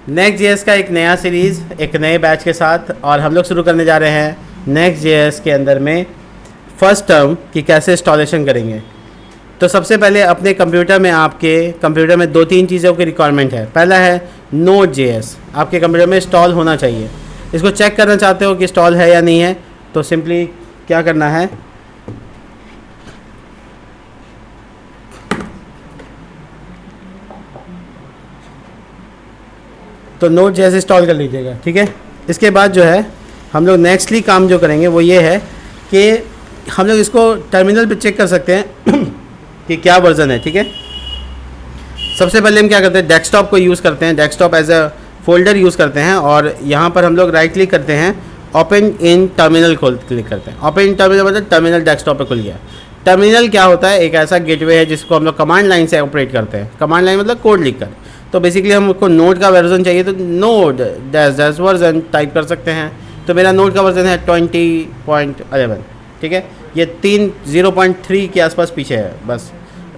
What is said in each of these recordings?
Next JS का एक नया सीरीज़ एक नए बैच के साथ, और हम लोग शुरू करने जा रहे हैं नेक्स्ट जेएस के अंदर में फर्स्ट टर्म कि कैसे इंस्टॉलेशन करेंगे। तो सबसे पहले अपने कंप्यूटर में, आपके कंप्यूटर में 2-3 चीज़ों की रिक्वायरमेंट है। पहला है नोड जेएस, आपके कंप्यूटर में इंस्टॉल होना चाहिए। इसको चेक करना चाहते हो कि इंस्टॉल है या नहीं है, तो सिंपली क्या करना है, तो नोड जेएस इंस्टॉल कर लीजिएगा। ठीक है, इसके बाद जो है हम लोग नेक्स्टली काम जो करेंगे वो ये है कि हम लोग इसको टर्मिनल पे चेक कर सकते हैं कि क्या वर्जन है। ठीक है, सबसे पहले हम क्या करते हैं, डेस्कटॉप को यूज़ करते हैं, desktop as a folder use करते हैं, और यहाँ पर हम लोग राइट क्लिक करते हैं, ओपन इन टर्मिनल क्लिक करते हैं। ओपन इन टर्मिनल मतलब टर्मिनल डेस्कटॉप पे खुल गया। टर्मिनल क्या होता है, एक ऐसा गेटवे है जिसको हम लोग कमांड लाइन से ऑपरेट करते हैं। कमांड लाइन मतलब कोड लिख कर। तो बेसिकली हमको नोड का वर्जन चाहिए, तो नोड डैश वर्जन टाइप कर सकते हैं। तो मेरा नोड का वर्जन है 20.11। ठीक है, ये 0.3 के आसपास पीछे है बस।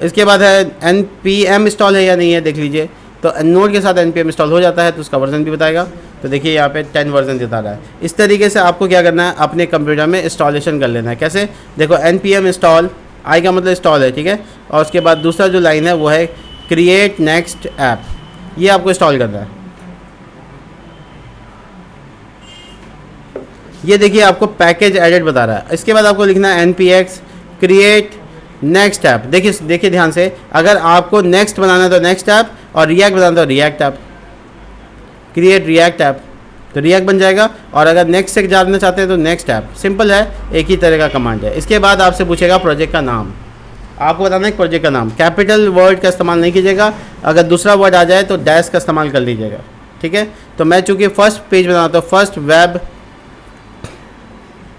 इसके बाद है npm इंस्टॉल है या नहीं है देख लीजिए। तो नोड के साथ npm इंस्टॉल हो जाता है तो उसका वर्जन भी बताएगा। तो देखिए यहाँ पे 10 वर्जन दिखा रहा है। इस तरीके से आपको क्या करना है, अपने कंप्यूटर में इंस्टॉलेशन कर लेना है। कैसे, देखो npm इंस्टॉल, आई का मतलब इंस्टॉल है। ठीक है, और उसके बाद दूसरा जो लाइन है वो है क्रिएट नेक्स्ट ऐप, ये आपको इंस्टॉल करना है। ये देखिए आपको पैकेज एडिट बता रहा है। इसके बाद आपको लिखना है npx क्रिएट नेक्स्ट ऐप। देखिए ध्यान से, अगर आपको नेक्स्ट बनाना है तो नेक्स्ट ऐप, और रिएक्ट बनाना है तो react app. Create react app तो रिएक्ट बन जाएगा, और अगर नेक्स्ट से जानना चाहते हैं तो नेक्स्ट ऐप। सिंपल है, एक ही तरह का कमांड है। इसके बाद आपसे पूछेगा प्रोजेक्ट का नाम, आपको बताना है प्रोजेक्ट का नाम। कैपिटल वर्ड का इस्तेमाल नहीं कीजिएगा, अगर दूसरा वर्ड आ जाए तो डैश का इस्तेमाल कर लीजिएगा। ठीक है, तो मैं चूँकि फर्स्ट पेज बनाता हूँ, फर्स्ट वेब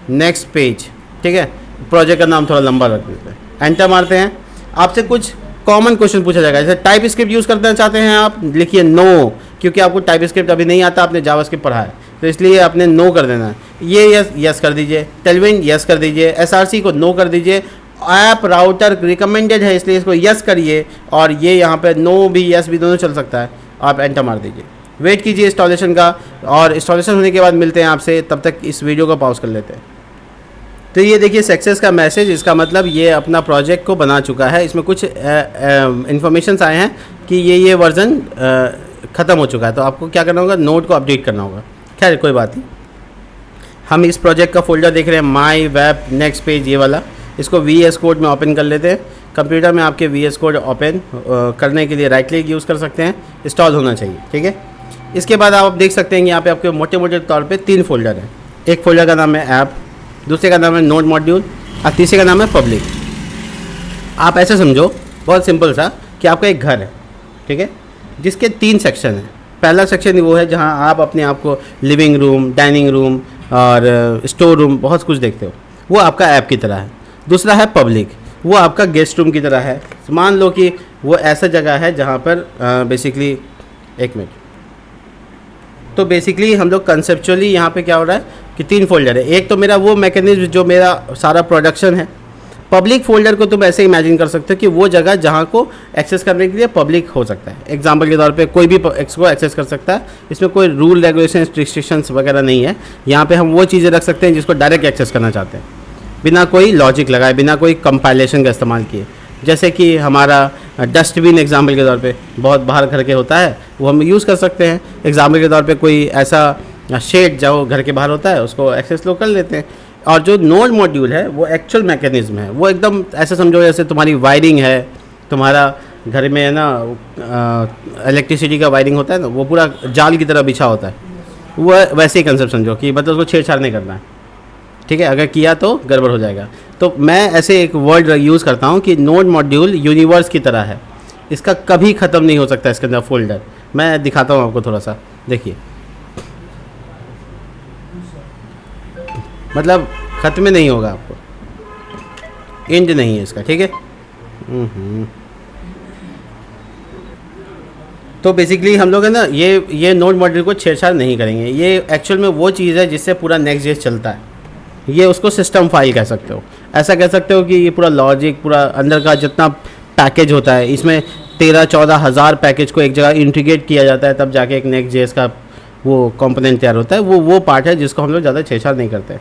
नेक्स्ट पेज। ठीक है, प्रोजेक्ट का नाम थोड़ा लंबा रख देते हैं, एंटर मारते हैं। आपसे कुछ कॉमन क्वेश्चन पूछा जाएगा, जैसे टाइप स्क्रिप्ट यूज़ करना चाहते हैं आप, लिखिए नो, क्योंकि आपको टाइप स्क्रिप्ट अभी नहीं आता, आपने जावास्क्रिप्ट पढ़ा है, तो इसलिए आपने नो कर देना है। ये यस कर दीजिए, टेलविन यस कर दीजिए, एसआरसी को नो कर दीजिए, ऐप राउटर रिकमेंडेड है इसलिए इसको यस करिए, और ये यहाँ पे नो भी यस भी दोनों चल सकता है। आप एंटर मार दीजिए, वेट कीजिए इंस्टॉलेशन का, और इंस्टॉलेशन होने के बाद मिलते हैं आपसे। तब तक इस वीडियो को पॉज कर लेते हैं। तो ये देखिए सक्सेस का मैसेज, इसका मतलब ये अपना प्रोजेक्ट को बना चुका है। इसमें कुछ इन्फॉर्मेशंस आए हैं कि ये वर्जन ख़त्म हो चुका है। तो आपको क्या करना होगा, नोड को अपडेट करना होगा। खैर कोई बात नहीं, हम इस प्रोजेक्ट का फोल्डर देख रहे हैं, माई वेब नेक्स्ट पेज, ये वाला। इसको VS कोड में ओपन कर लेते हैं। कंप्यूटर में आपके VS कोड ओपन करने के लिए राइट क्लिक यूज़ कर सकते हैं, इंस्टॉल होना चाहिए। ठीक है, इसके बाद आप देख सकते हैं कि यहाँ पे आपके मोटे मोटे तौर पे 3 फोल्डर हैं। एक फोल्डर का नाम है ऐप, दूसरे का नाम है नोड मॉड्यूल, और तीसरे का नाम है पब्लिक। आप ऐसे समझो, बहुत सिंपल सा, कि आपका एक घर है, ठीक है, जिसके 3 सेक्शन हैं। पहला सेक्शन वो है जहाँ आप अपने आप को लिविंग रूम, डाइनिंग रूम और स्टोर रूम बहुत कुछ देखते हो, वो आपका ऐप की तरह है। दूसरा है पब्लिक, वो आपका गेस्ट रूम की तरह है। मान लो कि वो ऐसा जगह है जहाँ पर बेसिकली, एक मिनट, तो बेसिकली हम लोग कंसेप्चुअली यहाँ पे क्या हो रहा है कि 3 फोल्डर है। एक तो मेरा वो मैकेनिज्म जो मेरा सारा प्रोडक्शन है। पब्लिक फोल्डर को तुम ऐसे इमेजिन कर सकते हो कि वो जगह जहाँ को एक्सेस करने के लिए पब्लिक हो सकता है। एग्जांपल के तौर पे कोई भी इसको एक्सेस कर सकता है, इसमें कोई रूल रेगुलेशन रिस्ट्रिक्शंस वगैरह नहीं है। यहाँ पे हम वो चीज़ें रख सकते हैं जिसको डायरेक्ट एक्सेस करना चाहते हैं, बिना कोई लॉजिक लगाए, बिना कोई कंपाइलेशन का इस्तेमाल किए। जैसे कि हमारा डस्टबिन एग्जाम्पल के तौर पे बहुत बाहर घर के होता है, वो हम यूज़ कर सकते हैं। एग्जाम्पल के तौर पे कोई ऐसा शेड जो घर के बाहर होता है उसको एक्सेस लोग कर लेते हैं। और जो नोड मॉड्यूल है वो एक्चुअल मैकेनिज्म है, वो एकदम ऐसे समझो जैसे तुम्हारी वायरिंग है, तुम्हारा घर में है ना इलेक्ट्रिसिटी का वायरिंग होता है ना, वो पूरा जाल की तरह बिछा होता है। वो वैसे ही कंसेप्ट समझो कि मतलब उसको छेड़छाड़ नहीं करना है। ठीक है, अगर किया तो गड़बड़ हो जाएगा। तो मैं ऐसे एक वर्ड यूज़ करता हूँ कि नोड मॉड्यूल यूनिवर्स की तरह है, इसका कभी ख़त्म नहीं हो सकता इसके अंदर फोल्डर। मैं दिखाता हूँ आपको थोड़ा सा, देखिए, मतलब ख़त्म नहीं होगा, आपको एंड नहीं है इसका। ठीक है, तो बेसिकली हम लोग है ना ये नोड मॉड्यूल को छेड़छाड़ नहीं करेंगे। ये एक्चुअल में वो चीज़ है जिससे पूरा नेक्स्ट जेस चलता है। ये उसको सिस्टम फाइल कह सकते हो। ऐसा कह सकते हो कि ये पूरा लॉजिक, पूरा अंदर का जितना पैकेज होता है, इसमें 13-14 हज़ार पैकेज को एक जगह इंटीग्रेट किया जाता है, तब जाके एक Next.js का वो कंपोनेंट तैयार होता है। वो पार्ट है जिसको हम लोग ज़्यादा छेड़छाड़ नहीं करते।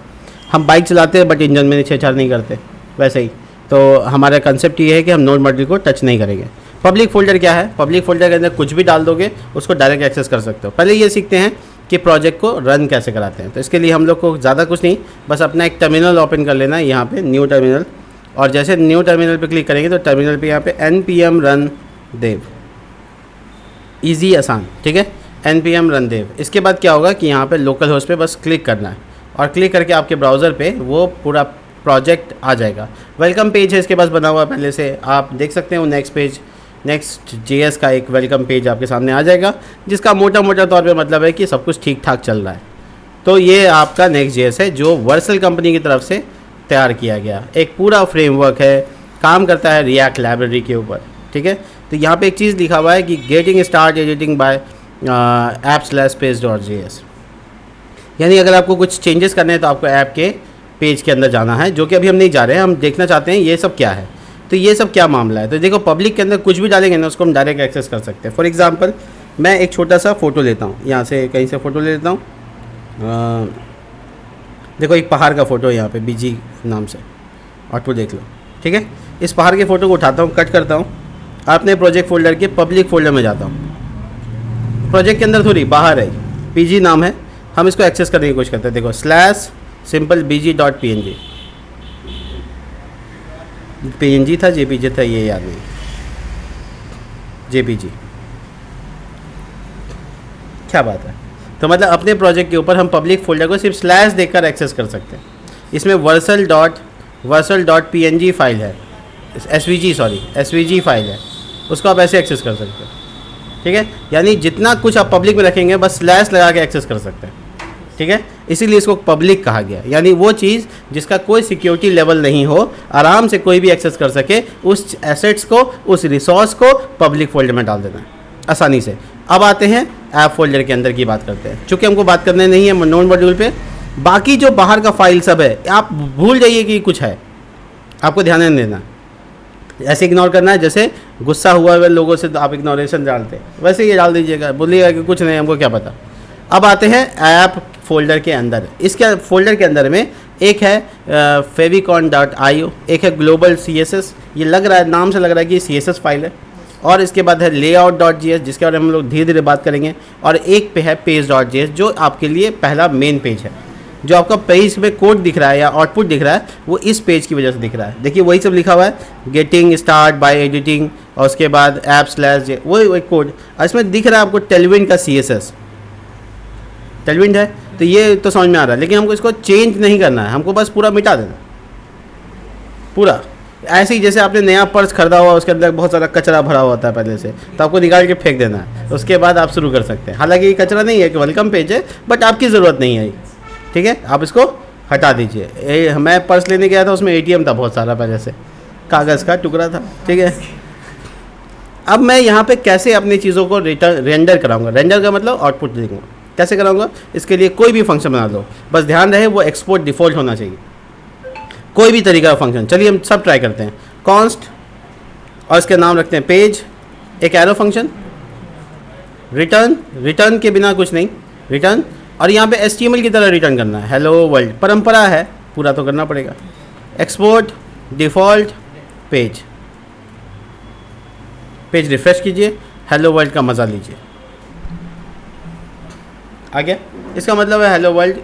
हम बाइक चलाते हैं बट इंजन में छेड़छाड़ नहीं करते, वैसे ही तो हमारा कंसेप्ट ये है कि हम नोड मॉड्यूल को टच नहीं करेंगे। पब्लिक फोल्डर क्या है? पब्लिक फोल्डर के अंदर कुछ भी डाल दोगे, उसको डायरेक्ट एक्सेस कर सकते हो। पहले ये सीखते हैं कि प्रोजेक्ट को रन कैसे कराते हैं। तो इसके लिए हम लोग को ज़्यादा कुछ नहीं, बस अपना एक टर्मिनल ओपन कर लेना है, यहाँ पे न्यू टर्मिनल, और जैसे न्यू टर्मिनल पे क्लिक करेंगे तो टर्मिनल पे यहाँ पे npm run dev, ईजी आसान, ठीक है, npm run dev। इसके बाद क्या होगा कि यहाँ पे लोकल होस्ट पे बस क्लिक करना है, और क्लिक करके आपके ब्राउज़र पे वो पूरा प्रोजेक्ट आ जाएगा। वेलकम पेज है इसके पास बना हुआ पहले से, आप देख सकते हो। नेक्स्ट पेज, Next.js का एक वेलकम पेज आपके सामने आ जाएगा, जिसका मोटा मोटा तौर पे मतलब है कि सब कुछ ठीक ठाक चल रहा है। तो ये आपका Next.js है जो वर्सल कंपनी की तरफ से तैयार किया गया एक पूरा फ्रेमवर्क है, काम करता है रिएक्ट लाइब्रेरी के ऊपर, ठीक है। तो यहाँ पे एक चीज़ लिखा हुआ है कि getting start editing bye app/page.js, यानी अगर आपको कुछ चेंजेस करने हैं तो आपको ऐप के पेज के अंदर जाना है, जो कि अभी हम नहीं जा रहे हैं। हम देखना चाहते हैं ये सब क्या है, तो ये सब क्या मामला है। तो देखो पब्लिक के अंदर कुछ भी डालेंगे ना, उसको हम डायरेक्ट एक्सेस कर सकते हैं। फॉर एग्जांपल मैं एक छोटा सा फ़ोटो लेता हूँ, यहाँ से कहीं से फ़ोटो ले लेता हूँ। देखो एक पहाड़ का फ़ोटो है यहाँ पे बीजी नाम से, आउटपुट देख लो, ठीक है। इस पहाड़ के फ़ोटो को उठाता हूँ, कट करता हूँ, अपने प्रोजेक्ट फोल्डर के पब्लिक फोल्डर में जाता हूँ। प्रोजेक्ट के अंदर थोड़ी बाहर है, पीजी नाम है, हम इसको एक्सेस करने की कोशिश करते हैं। देखो /simplebg.png, png था jpg था, ये याद नहीं, jpg, क्या बात है। तो मतलब अपने प्रोजेक्ट के ऊपर हम पब्लिक फोल्डर को सिर्फ स्लैश देकर एक्सेस कर सकते हैं। इसमें versal.png फाइल है, svg फाइल है, उसको आप ऐसे एक्सेस कर सकते हैं, ठीक है। यानी जितना कुछ आप पब्लिक में रखेंगे बस स्लैश लगा के एक्सेस कर सकते हैं, ठीक है। इसीलिए इसको पब्लिक कहा गया, यानी वो चीज़ जिसका कोई सिक्योरिटी लेवल नहीं हो, आराम से कोई भी एक्सेस कर सके, उस एसेट्स को, उस रिसोर्स को पब्लिक फोल्डर में डाल देना है आसानी से। अब आते हैं ऐप फोल्डर के अंदर की बात करते हैं। चूँकि हमको बात करने नहीं है नोड मॉड्यूल पे, बाकी जो बाहर का फाइल सब है आप भूल जाइए कि कुछ है, आपको ध्यान नहीं देना, ऐसे इग्नोर करना है। जैसे गुस्सा हुआ हुए लोगों से तो आप इग्नोरेशन डालते हैं, वैसे ये डाल दीजिएगा, बोलिएगा कि कुछ नहीं, हमको क्या पता। अब आते हैं ऐप फोल्डर के अंदर। इसके फोल्डर के अंदर में एक है favicon.io, एक है global CSS, ये लग रहा है, नाम से लग रहा है कि CSS फाइल है, और इसके बाद है layout.js, जिसके बारे में हम लोग धीरे धीरे बात करेंगे, और एक पे है page.js, जो आपके लिए पहला मेन पेज है। जो आपका पेज में कोड दिख रहा है या आउटपुट दिख रहा है, वो इस पेज की वजह से दिख रहा है। देखिए वही सब लिखा हुआ है, गेटिंग स्टार्ट बाय एडिटिंग, और उसके बाद app/j, वही कोड। और इसमें दिख रहा है आपको टेलविंड का CSS, टेलविंड है, तो ये तो समझ में आ रहा है। लेकिन हमको इसको चेंज नहीं करना है, हमको बस पूरा मिटा देना, पूरा। ऐसे ही जैसे आपने नया पर्स खरीदा हुआ, उसके अंदर बहुत सारा कचरा भरा हुआ होता है पहले से, तो आपको निकाल के फेंक देना है, उसके बाद आप शुरू कर सकते हैं। हालांकि ये कचरा नहीं है, कि वेलकम पेज है, बट आपकी ज़रूरत नहीं है, ठीक है, आप इसको हटा दीजिए। मैं पर्स लेने गया था, उसमें ATM था बहुत सारा, पहले से कागज़ का टुकड़ा था, ठीक है। अब मैं यहाँ पे कैसे अपनी चीज़ों को रेंडर कराऊंगा, रेंडर का मतलब आउटपुट देखूँगा, कैसे कराऊंगा। इसके लिए कोई भी फंक्शन बना लो, बस ध्यान रहे वो एक्सपोर्ट डिफ़ॉल्ट होना चाहिए, कोई भी तरीका का फंक्शन। चलिए हम सब ट्राई करते हैं। कॉन्स्ट, और इसके नाम रखते हैं पेज, एक एरो फंक्शन, रिटर्न के बिना कुछ नहीं, रिटर्न, और यहाँ पे HTML की तरह रिटर्न करना है, हेलो वर्ल्ड, परंपरा है, पूरा तो करना पड़ेगा। एक्सपोर्ट डिफ़ॉल्ट पेज रिफ्रेश कीजिए, हेलो वर्ल्ड का मज़ा लीजिए, आ गया। इसका मतलब है हेलो वर्ल्ड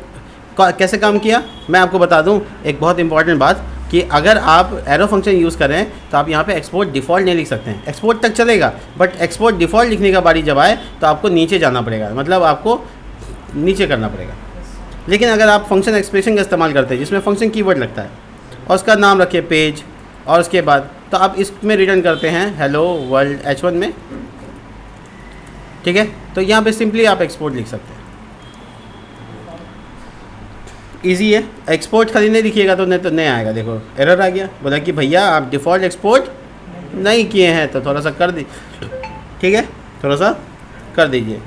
कैसे काम किया, मैं आपको बता दूं एक बहुत इंपॉर्टेंट बात, कि अगर आप एरो फंक्शन यूज़ करें तो आप यहाँ पे एक्सपोर्ट डिफ़ॉल्ट नहीं लिख सकते हैं। एक्सपोर्ट तक चलेगा, बट एक्सपोर्ट डिफ़ॉल्ट लिखने का बारी जब आए तो आपको नीचे जाना पड़ेगा, मतलब आपको नीचे करना पड़ेगा। लेकिन अगर आप फंक्शन एक्सप्रेशन का इस्तेमाल करते हैं, जिसमें फंक्शन कीवर्ड लगता है, और उसका नाम रखिए पेज, और उसके बाद तो आप इसमें रिटर्न करते हैं हेलो वर्ल्ड H1 में, ठीक है। तो यहाँ पे सिंपली आप एक्सपोर्ट लिख सकते हैं, इजी है। एक्सपोर्ट खाली नहीं लिखिएगा तो नहीं आएगा। देखो एरर आ गया, बोला कि भैया आप डिफ़ॉल्ट एक्सपोर्ट नहीं किए हैं, तो थोड़ा सा कर दीजिए, ठीक है, थोड़ा सा कर दीजिए।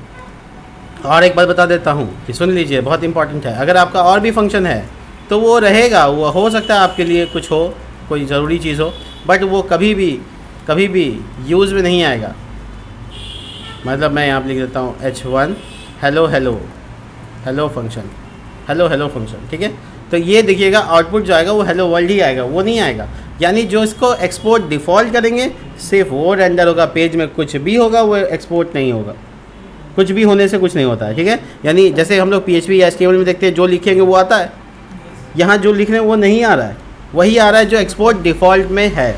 और एक बात बता देता हूँ कि सुन लीजिए, बहुत इंपॉर्टेंट है। अगर आपका और भी फंक्शन है तो वो रहेगा, वो हो सकता है आपके लिए कुछ हो, कोई ज़रूरी चीज़ हो, बट वो कभी भी कभी भी यूज़ में नहीं आएगा। मतलब मैं यहाँ पर लिख देता हूँ H1 hello hello hello function, hello hello function, ठीक है। तो ये देखिएगा आउटपुट जो आएगा वो हेलो वर्ल्ड ही आएगा, वो नहीं आएगा। यानी जो इसको एक्सपोर्ट डिफ़ॉल्ट करेंगे सिर्फ वो रेंडर होगा, पेज में कुछ भी होगा वो एक्सपोर्ट नहीं होगा, कुछ भी होने से कुछ नहीं होता है, ठीक है। यानी जैसे हम लोग PHP या HTML में देखते हैं जो लिखेंगे वो आता है, यहाँ जो लिख रहे हैं वो नहीं आ रहा है, वही आ रहा है जो एक्सपोर्ट डिफ़ॉल्ट में है।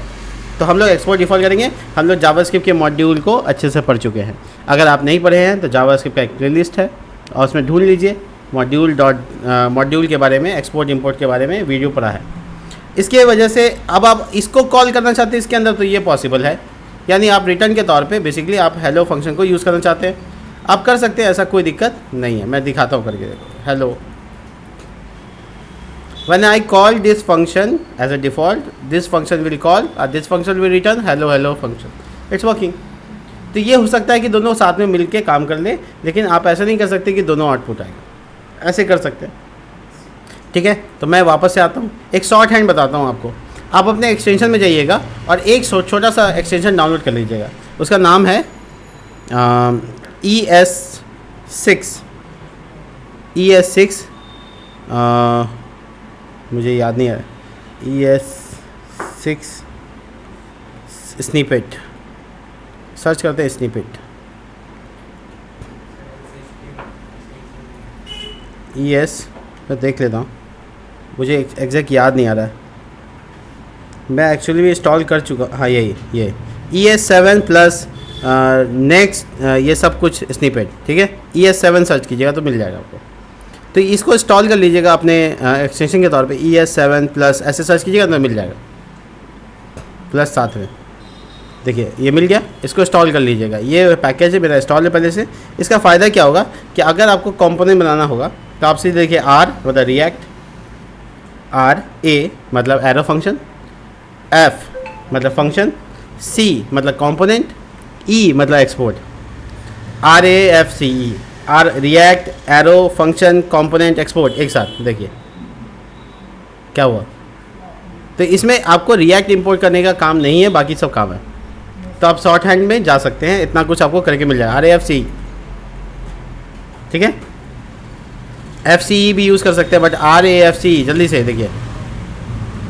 तो हम लोग एक्सपोर्ट डिफ़ॉल्ट करेंगे। हम लोग जावास्क्रिप्ट के मॉड्यूल को अच्छे से पढ़ चुके हैं। अगर आप नहीं पढ़े हैं तो जावास्क्रिप्ट का एक प्लेलिस्ट है और उसमें ढूंढ लीजिए मॉड्यूल के बारे में, एक्सपोर्ट इंपोर्ट के बारे में वीडियो पढ़ा है। इसके वजह से अब आप इसको कॉल करना चाहते हैं इसके अंदर, तो ये पॉसिबल है। यानी आप रिटर्न के तौर पे बेसिकली आप हेलो फंक्शन को यूज़ करना चाहते हैं, आप कर सकते हैं, ऐसा कोई दिक्कत नहीं है। मैं दिखाता हूँ करके, देखो hello. When I call this function as a default, this function will call or this function will return hello hello function. It's working. तो ये हो सकता है कि दोनों साथ में मिलके काम कर ले, लेकिन आप ऐसा नहीं कर सकते कि दोनों आउटपुट आएगा, ऐसे कर सकते हैं, ठीक है। तो मैं वापस से आता हूँ, एक शॉर्ट हैंड बताता हूँ आपको। आप अपने एक्सटेंशन में जाइएगा और एक छोटा सा एक्सटेंशन डाउनलोड कर लीजिएगा, उसका नाम है ES6 मुझे याद नहीं आ रहा, ES6 स्निपेट, सर्च करते हैं स्निपेट, मैं देख लेता हूँ, मुझे एग्जैक्ट याद नहीं आ रहा है। मैं एक्चुअली भी इंस्टॉल कर चुका, हाँ ये ES7 प्लस नेक्स्ट ये सब कुछ स्निपेट, ठीक है। ES7 सर्च कीजिएगा तो मिल जाएगा आपको। तो इसको इंस्टॉल कर लीजिएगा अपने एक्सटेंशन के तौर पे, ES7 प्लस ऐसे सर्च कीजिएगा तो मिल जाएगा, प्लस साथ में देखिए ये मिल गया। इसको इंस्टॉल कर लीजिएगा, ये पैकेज है मेरा इंस्टॉल है पहले से। इसका फ़ायदा क्या होगा कि अगर आपको कंपोनेंट बनाना होगा तो आप सीधे देखिए R मतलब रिएक्ट, A मतलब एरो फंक्शन, F मतलब फंक्शन, C मतलब कंपोनेंट, E मतलब export, RAFCE, R react arrow function component export एक साथ। देखिए क्या हुआ। तो इसमें आपको रिएक्ट इंपोर्ट करने का काम नहीं है, बाकी सब काम है। तो आप शॉर्ट हैंड में जा सकते हैं, इतना कुछ आपको करके मिल जाएगा। RAFCE, ठीक है। FCE भी यूज़ कर सकते हैं, बट RAFCE जल्दी से देखिए,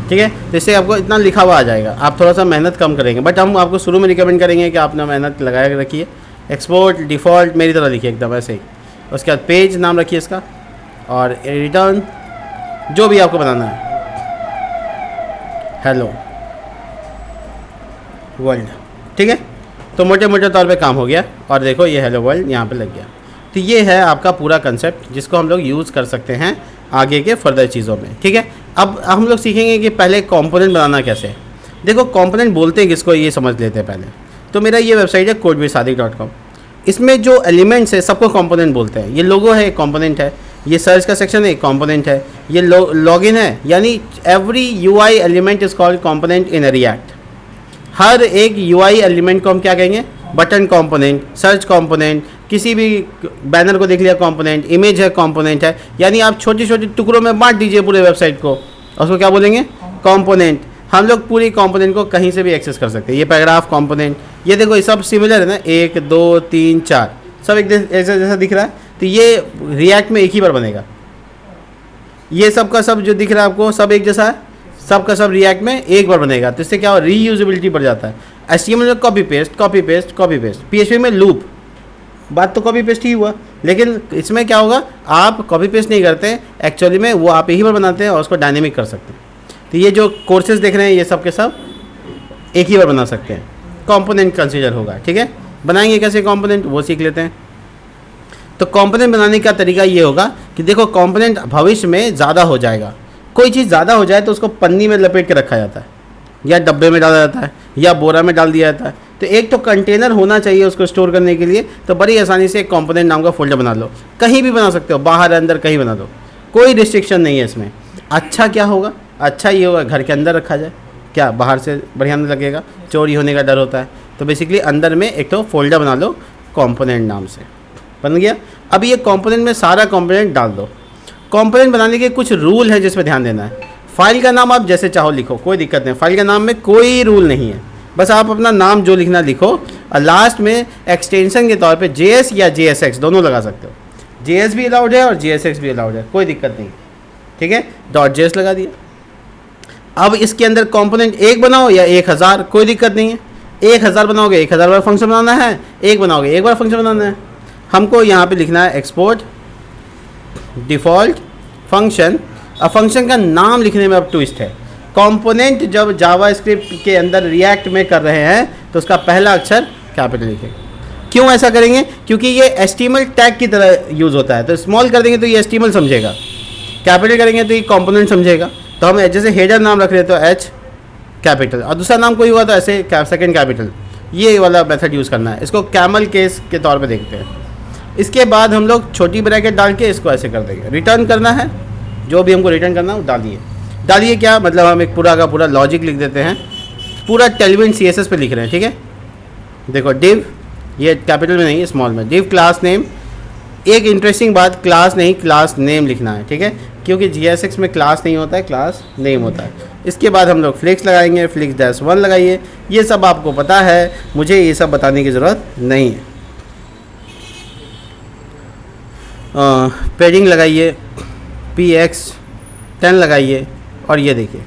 ठीक है। तो इससे आपको इतना लिखा हुआ आ जाएगा, आप थोड़ा सा मेहनत कम करेंगे, बट हम आपको शुरू में रिकमेंड करेंगे कि आप ना मेहनत लगा के रखिए। एक्सपोर्ट डिफ़ॉल्ट मेरी तरह लिखिए एकदम ऐसे ही, उसके बाद पेज नाम रखिए इसका, और रिटर्न जो भी आपको बनाना है हेलो वर्ल्ड, ठीक है। तो मोटे मोटे तौर पे काम हो गया, और देखो ये हेलो वर्ल्ड यहाँ पे लग गया। तो ये है आपका पूरा कंसेप्ट जिसको हम लोग यूज़ कर सकते हैं आगे के फर्दर चीज़ों में, ठीक है। अब हम लोग सीखेंगे कि पहले कंपोनेंट बनाना कैसे है। देखो कंपोनेंट बोलते हैं किसको, ये समझ लेते हैं पहले। तो मेरा ये वेबसाइट है codebesadik.com, इसमें जो एलिमेंट्स है सबको कंपोनेंट बोलते हैं। ये लोगो है एक कंपोनेंट है, ये सर्च का सेक्शन है एक कंपोनेंट है, ये लॉगिन है, यानी every UI element is called component in React. हर एक UI एलिमेंट को हम क्या कहेंगे, बटन कंपोनेंट, सर्च कंपोनेंट, किसी भी बैनर को देख लिया कंपोनेंट, इमेज है कंपोनेंट है। यानी आप छोटे छोटे टुकड़ों में बांट दीजिए पूरे वेबसाइट को, उसको क्या बोलेंगे, कंपोनेंट। हम लोग पूरी कंपोनेंट को कहीं से भी एक्सेस कर सकते हैं। ये पैराग्राफ कंपोनेंट, ये देखो ये सब सिमिलर है ना, 1 2 3 4 सब एक जैसा जैसा दिख रहा है। तो ये रिएक्ट में एक ही बार बनेगा, ये सब का सब जो दिख रहा है आपको सब एक जैसा है, सब का सब रिएक्ट में एक बार बनेगा। तो इससे क्या हो, रीयूजेबिलिटी बढ़ जाता है। HTML में copy paste copy paste copy paste, PHP में लूप, बात तो कॉपी पेस्ट ही हुआ, लेकिन इसमें क्या होगा, आप कॉपी पेस्ट नहीं करते, एक्चुअली में वो आप एक ही बार बनाते हैं और उसको डायनेमिक कर सकते हैं। तो ये जो कोर्सेज देख रहे हैं ये सब के सब एक ही बार बना सकते हैं, कंपोनेंट कंसीडर होगा, ठीक है। बनाएंगे कैसे कंपोनेंट वो सीख लेते हैं। तो कंपोनेंट बनाने का तरीका ये होगा कि देखो कंपोनेंट भविष्य में ज़्यादा हो जाएगा। कोई चीज़ ज़्यादा हो जाए तो उसको पन्नी में लपेट के रखा जाता है, या डब्बे में डाला जाता है, या बोरा में डाल दिया जाता है। तो एक तो कंटेनर होना चाहिए उसको स्टोर करने के लिए। तो बड़ी आसानी से एक कंपोनेंट नाम का फोल्डर बना लो, कहीं भी बना सकते हो, बाहर अंदर कहीं बना दो, कोई रिस्ट्रिक्शन नहीं है इसमें। अच्छा क्या होगा, अच्छा ये होगा घर के अंदर रखा जाए, क्या बाहर से बढ़िया नहीं लगेगा, चोरी होने का डर होता है। तो बेसिकली अंदर में एक तो फोल्डर बना लो कंपोनेंट नाम से, बन गया। अब ये कंपोनेंट में सारा कंपोनेंट डाल दो। कंपोनेंट बनाने के कुछ रूल है जिस पर ध्यान देना है। फाइल का नाम आप जैसे चाहो लिखो, कोई दिक्कत नहीं, फाइल का नाम में कोई रूल नहीं है। बस आप अपना नाम जो लिखना लिखो और लास्ट में एक्सटेंशन के तौर पे JS या JSX दोनों लगा सकते हो। JS भी अलाउड है और JSX भी अलाउड है, कोई दिक्कत नहीं, ठीक है। .js लगा दिया। अब इसके अंदर कंपोनेंट एक बनाओ या 1000, कोई दिक्कत नहीं है। 1000 बनाओगे 1000 बार फंक्शन बनाना है, एक बनाओगे एक बार फंक्शन बनाना है। हमको यहाँ पे लिखना है एक्सपोर्ट डिफ़ॉल्ट फंक्शन। अब फंक्शन का नाम लिखने में अब ट्विस्ट है। कंपोनेंट जब जावास्क्रिप्ट के अंदर रिएक्ट में कर रहे हैं तो उसका पहला अक्षर कैपिटल लिखें। क्यों ऐसा करेंगे? क्योंकि ये HTML टैग की तरह यूज़ होता है। तो स्मॉल कर देंगे तो ये HTML समझेगा, कैपिटल करेंगे तो ये कंपोनेंट समझेगा। तो हम जैसे हेडर नाम रख रहे हैं तो H कैपिटल, और दूसरा नाम कोई हुआ तो ऐसे सेकंड कैपिटल, ये वाला मेथड यूज़ करना है। इसको कैमल केस के तौर पे देखते हैं। इसके बाद हम लोग छोटी ब्रैकेट डाल के इसको ऐसे कर देंगे। रिटर्न करना है, जो भी हमको रिटर्न करना है वो डालिए क्या मतलब हम एक पूरा का पूरा लॉजिक लिख देते हैं। पूरा टेलविंड CSS पे लिख रहे हैं, ठीक है। देखो डिव, ये कैपिटल में नहीं है स्मॉल में, डिव क्लास नेम। एक इंटरेस्टिंग बात, क्लास नहीं क्लास नेम लिखना है, ठीक है, क्योंकि JSX में क्लास नहीं होता है, क्लास नेम होता है। इसके बाद हम लोग फ्लिक्स लगाएंगे, फ्लिक्स -1 लगाइए। ये सब आपको पता है, मुझे ये सब बताने की ज़रूरत नहीं है। पेडिंग लगाइए, PX10 लगाइए, और ये देखिए।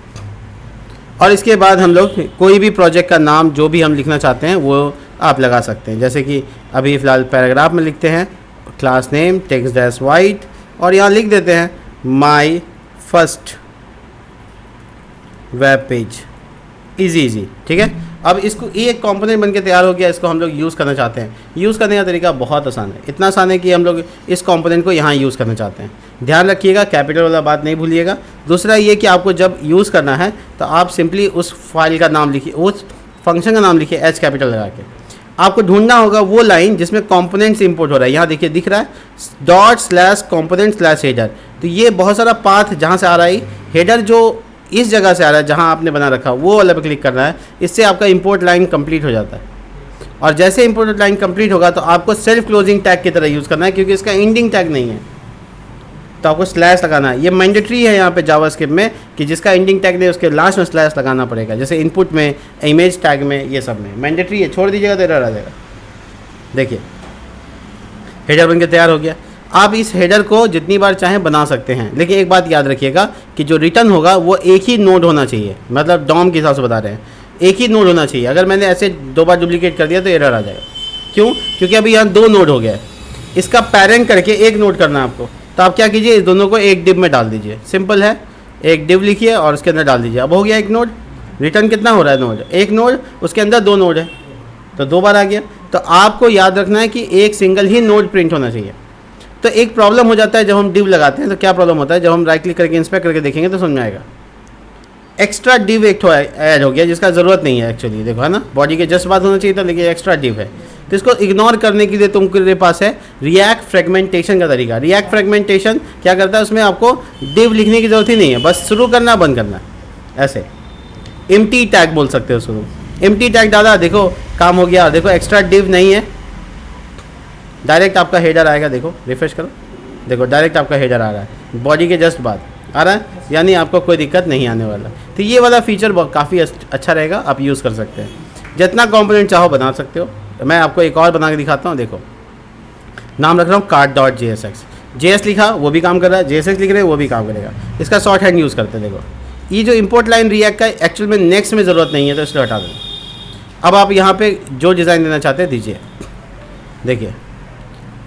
और इसके बाद हम लोग कोई भी प्रोजेक्ट का नाम जो भी हम लिखना चाहते हैं वो आप लगा सकते हैं। जैसे कि अभी फ़िलहाल पैराग्राफ में लिखते हैं क्लास नेम text-white, और यहाँ लिख देते हैं my first web page. Easy, ठीक है। अब इसको ये एक कंपोनेंट बन के तैयार हो गया, इसको हम लोग यूज़ करना चाहते हैं। यूज़ करने का तरीका बहुत आसान है, इतना आसान है कि हम लोग इस कंपोनेंट को यहाँ यूज़ करना चाहते हैं। ध्यान रखिएगा, कैपिटल वाला बात नहीं भूलिएगा। दूसरा ये कि आपको जब यूज़ करना है तो आप सिंपली उस फाइल का नाम लिखिए, उस फंक्शन का नाम लिखिए H कैपिटल लगा के। आपको ढूंढना होगा वो लाइन जिसमें कंपोनेंट्स इंपोर्ट हो रहा है। यहाँ देखिए दिख रहा है ./component/header। तो ये बहुत सारा पाथ जहाँ से आ रहा है, हेडर जो इस जगह से आ रहा है जहाँ आपने बना रखा वो वाला पे क्लिक करना है। इससे आपका इंपोर्ट लाइन कंप्लीट हो जाता है, और जैसे इंपोर्ट लाइन कंप्लीट होगा तो आपको सेल्फ क्लोजिंग टैग की तरह यूज़ करना है, क्योंकि इसका एंडिंग टैग नहीं है। तो आपको स्लैश लगाना है। ये मैंडेटरी है यहाँ पे जावास्क्रिप्ट में कि जिसका एंडिंग टैग नहीं उसके लास्ट में स्लैश लगाना पड़ेगा। जैसे इनपुट में, इमेज टैग में, ये सब में मैंडेटरी है। छोड़ दीजिएगा तो एरर आ जाएगा। देखिए हेडर बनके तैयार हो गया। आप इस हेडर को जितनी बार चाहें बना सकते हैं, लेकिन एक बात याद रखिएगा कि जो रिटर्न होगा वो एक ही नोड होना चाहिए। मतलब डॉम के हिसाब से बता रहे हैं, एक ही नोड होना चाहिए। अगर मैंने ऐसे 2 बार डुप्लीकेट कर दिया तो एरर आ जाएगा। क्यों? क्योंकि अभी यहाँ 2 नोड हो गया है। इसका पैरेंट करके एक नोड करना है आपको। तो आप क्या कीजिए, इस दोनों को एक डिव में डाल दीजिए। सिंपल है, एक डिव लिखिए और उसके अंदर डाल दीजिए। अब हो गया एक नोड। रिटर्न कितना हो रहा है? नोड, एक नोड, उसके अंदर 2 नोड है तो 2 बार आ गया। तो आपको याद रखना है कि एक सिंगल ही नोड प्रिंट होना चाहिए। तो एक प्रॉब्लम हो जाता है जब हम डिव लगाते हैं, तो क्या प्रॉब्लम होता है, जब हम राइट क्लिक करके इंस्पेक्ट करके देखेंगे तो समझ में आएगा। एक्स्ट्रा डिव एक ऐड हो गया जिसका ज़रूरत नहीं है एक्चुअली। देखो है ना, बॉडी के जस्ट बात होना चाहिए था, लेकिन एक्स्ट्रा डिव है। तो इसको इग्नोर करने के लिए तुमके पास है रिएक्ट फ्रेगमेंटेशन का तरीका। रिएक्ट फ्रेगमेंटेशन क्या करता है, उसमें आपको डिव लिखने की ज़रूरत ही नहीं है, बस शुरू करना बंद करना ऐसे। एम्प्टी टैग बोल सकते हो शुरू। एम्प्टी टैग डाला, देखो काम हो गया। देखो एक्स्ट्रा डिव नहीं है, डायरेक्ट आपका हेडर आएगा। देखो रिफ्रेश करो, देखो डायरेक्ट आपका हेडर आ रहा है, बॉडी के जस्ट बाद आ रहा है, यानी आपको कोई दिक्कत नहीं आने वाला। तो ये वाला फीचर काफ़ी अच्छा रहेगा, आप यूज़ कर सकते हैं। जितना कंपोनेंट चाहो बना सकते हो। मैं आपको एक और बना के दिखाता हूँ। देखो नाम रख रहा हूँ cart.jsx। JS लिखा वो भी काम कर रहा है, JSX लिख रहे हैं वो भी काम करेगा। इसका शॉर्ट हैंड यूज़ करते हैं। देखो ये जो इंपोर्ट लाइन रिएक्ट का एक्चुअल में नेक्स्ट में ज़रूरत नहीं है, तो इसलिए हटा दें। अब आप यहाँ पे जो डिज़ाइन देना चाहते हैं दीजिए। देखिए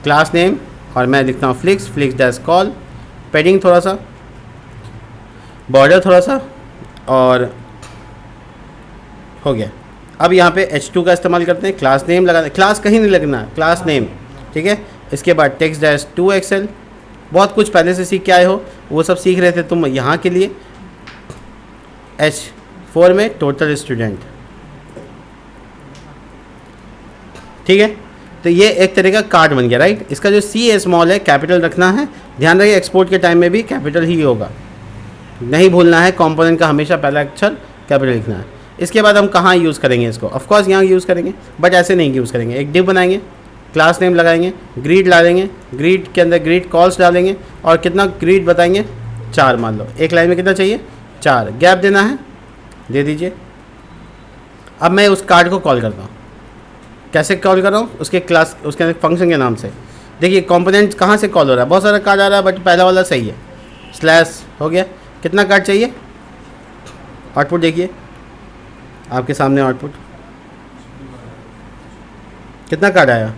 क्लास नेम, और मैं लिखता हूँ फ्लिक्स-कॉल, पेडिंग थोड़ा सा, बॉर्डर थोड़ा सा, और हो गया। अब यहाँ पे H2 का इस्तेमाल करते हैं। क्लास नेम लगाना, क्लास कहीं नहीं लगना, क्लास नेम, ठीक है। इसके बाद text-2xl, बहुत कुछ पहले से सीख के आए हो, वो सब सीख रहे थे तुम यहाँ के लिए। H4 में टोटल स्टूडेंट, ठीक है। तो ये एक तरह का कार्ड बन गया, राइट। इसका जो C है स्मॉल है, कैपिटल रखना है। ध्यान रखिए एक्सपोर्ट के टाइम में भी कैपिटल ही होगा, नहीं भूलना है। कंपोनेंट का हमेशा पहला अक्षर कैपिटल लिखना है। इसके बाद हम कहाँ यूज़ करेंगे इसको, ऑफकोर्स यहाँ यूज़ करेंगे, बट ऐसे नहीं यूज़ करेंगे। एक डिव बनाएंगे, क्लास नेम लगाएंगे, ग्रीड डालेंगे, ग्रीड के अंदर ग्रीड कॉल्स डालेंगे, और कितना ग्रीड बताएंगे, 4 मान लो। एक लाइन में कितना चाहिए, 4। गैप देना है, दे दीजिए। अब मैं उस कार्ड को कॉल करता हूँ। कैसे कॉल कर रहा हूँ? उसके क्लास, उसके फंक्शन के नाम से। देखिए कंपोनेंट कहाँ से कॉल हो रहा है, बहुत सारा कार्ड आ रहा है बट पहला वाला सही है, स्लैश हो गया। कितना कार्ड चाहिए? आउटपुट देखिए आपके सामने, आउटपुट कितना कार्ड आया।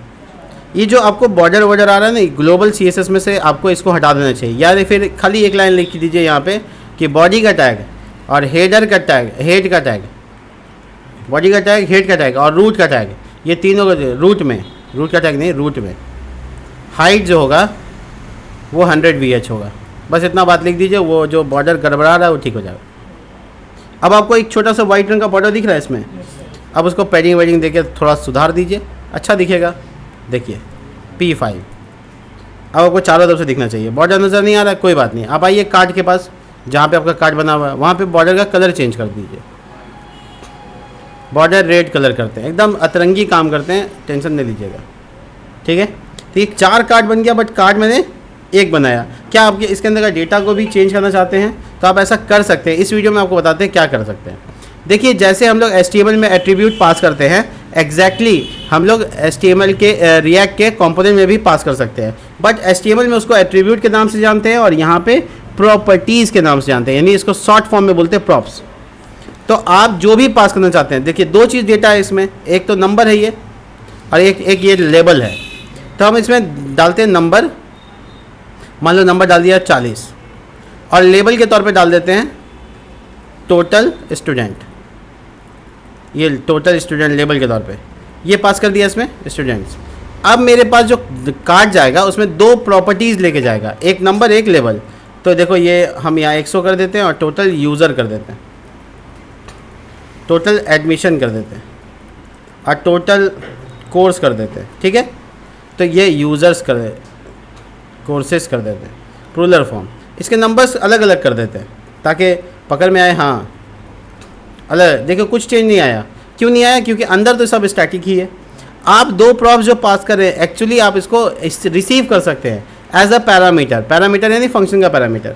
ये जो आपको बॉर्डर वॉर्डर आ रहा है ना, ग्लोबल CSS में से आपको इसको हटा देना चाहिए, या फिर खाली एक लाइन लिख दीजिए यहाँ पे कि बॉडी का टैग और हेडर का टैग, हेड का टैग, बॉडी का टैग, हेड का टैग और रूट का टैग, ये तीनों का रूट में, रूट का टैग नहीं, रूट में हाइट जो होगा वो 100 VH होगा। बस इतना बात लिख दीजिए, वो जो बॉर्डर गड़बड़ा रहा है वो ठीक हो जाएगा। अब आपको एक छोटा सा वाइट रंग का बॉर्डर दिख रहा है इसमें, अब उसको पैडिंग वेडिंग देके थोड़ा सुधार दीजिए, अच्छा दिखेगा। देखिए P5। अब आपको चारों तरफ से दिखना चाहिए। बॉर्डर नज़र नहीं आ रहा है, कोई बात नहीं, आप आइए कार्ड के पास, जहाँ पे आपका कार्ड बना हुआ है वहाँ पे बॉर्डर का कलर चेंज कर दीजिए। बॉर्डर रेड कलर करते हैं, एकदम अतरंगी काम करते हैं, टेंशन नहीं लीजिएगा, ठीक है। तो ये 4 कार्ड बन गया, बट कार्ड मैंने एक बनाया। क्या आपके इसके अंदर का डेटा को भी चेंज करना चाहते हैं तो आप ऐसा कर सकते हैं। इस वीडियो में आपको बताते हैं क्या कर सकते हैं। देखिए जैसे हम लोग HTML में एट्रीब्यूट पास करते हैं, एग्जैक्टली हम लोग HTML के रिएक्ट के कंपोनेंट में भी पास कर सकते हैं, बट HTML में उसको एट्रीब्यूट के नाम से जानते हैं और यहाँ पे प्रॉपर्टीज़ के नाम से जानते हैं, यानी इसको शॉर्ट फॉर्म में बोलते हैं प्रॉप्स। तो आप जो भी पास करना चाहते हैं, देखिए 2 चीज़ डेटा है इसमें, एक तो नंबर है ये, और एक ये लेबल है। तो हम इसमें डालते हैं नंबर, मान लो नंबर डाल दिया 40, और लेबल के तौर पे डाल देते हैं टोटल स्टूडेंट, ये टोटल स्टूडेंट लेबल के तौर पे ये पास कर दिया इसमें स्टूडेंट्स। अब मेरे पास जो कार्ड जाएगा उसमें 2 प्रॉपर्टीज़ लेके जाएगा, एक नंबर एक लेबल। तो देखो ये हम यहाँ 100 कर देते हैं और टोटल यूज़र कर देते हैं, टोटल एडमिशन कर देते हैं और टोटल कोर्स कर देते हैं, ठीक है। तो ये यूज़र्स कर दे, कोर्सेस कर देते हैं, प्लूरल फॉर्म। इसके नंबर्स अलग अलग कर देते हैं ताकि पकड़ में आए, हाँ अलग। देखो कुछ चेंज नहीं आया, क्यों नहीं आया? क्योंकि अंदर तो सब स्टैटिक ही है। आप 2 प्रॉप्स जो पास कर रहे हैं, एक्चुअली आप इसको रिसीव कर सकते हैं एज अ पैरामीटर, पैरामीटर यानी फंक्शन का पैरामीटर,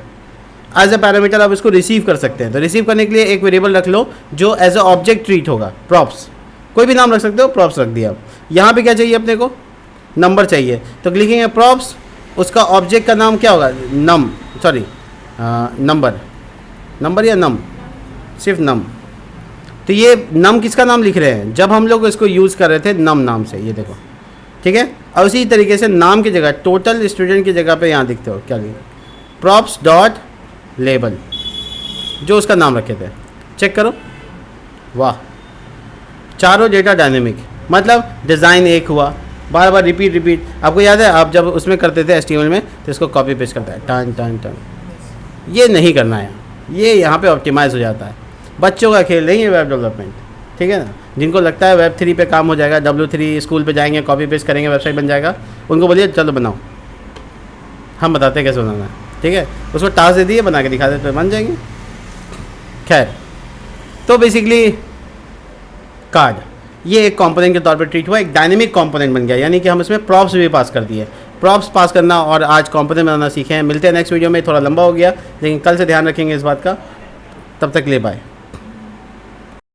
एज अ पैरामीटर आप इसको रिसीव कर सकते हैं। तो रिसीव करने के लिए एक वेरिएबल रख लो जो एज अ ऑब्जेक्ट ट्रीट होगा, प्रॉप्स, कोई भी नाम रख सकते हो, प्रॉप्स रख दिया। यहाँ पे क्या चाहिए अपने को? नंबर चाहिए, तो लिखेंगे प्रॉप्स, उसका ऑब्जेक्ट का नाम क्या होगा? नम, सॉरी नंबर, नंबर या नम, सिर्फ नम। तो ये नम किसका नाम लिख रहे हैं? जब हम लोग इसको यूज़ कर रहे थे नम नाम से, ये देखो, ठीक है। और उसी तरीके से नाम की जगह टोटल स्टूडेंट की जगह पे यहाँ दिखते हो क्या लिखे? प्रॉप्स डॉट लेबल, जो उसका नाम रखे थे, चेक करो, वाह, चारों डेटा डायनेमिक, मतलब डिज़ाइन एक हुआ, बार बार रिपीट। आपको याद है आप जब उसमें करते थे HTML में तो इसको कॉपी पेस्ट करता है, टन टन टन, ये नहीं करना है, ये यहाँ पे ऑप्टिमाइज़ हो जाता है। बच्चों का खेल नहीं है वेब डेवलपमेंट, ठीक है ना। जिनको लगता है वेब 3 पे काम हो जाएगा, W3 स्कूल पे जाएंगे, कॉपी पेस्ट करेंगे, वेबसाइट बन जाएगा, उनको बोलिए चलो बनाओ, हम बताते हैं कैसे बनाना है, ठीक है। उसको टास्क दे दिए, बना के दिखा देते, बन जाएंगे। खैर, तो बेसिकली कार्ड ये एक कंपोनेंट के तौर पे ट्रीट हुआ, एक डायनेमिक कंपोनेंट बन गया, यानी कि हम इसमें प्रॉप्स भी पास कर दिए। प्रॉप्स पास करना और आज कंपोनेंट बनाना सीखे हैं। मिलते हैं नेक्स्ट वीडियो में, थोड़ा लंबा हो गया लेकिन कल से ध्यान रखेंगे इस बात का। तब तक ले बाय।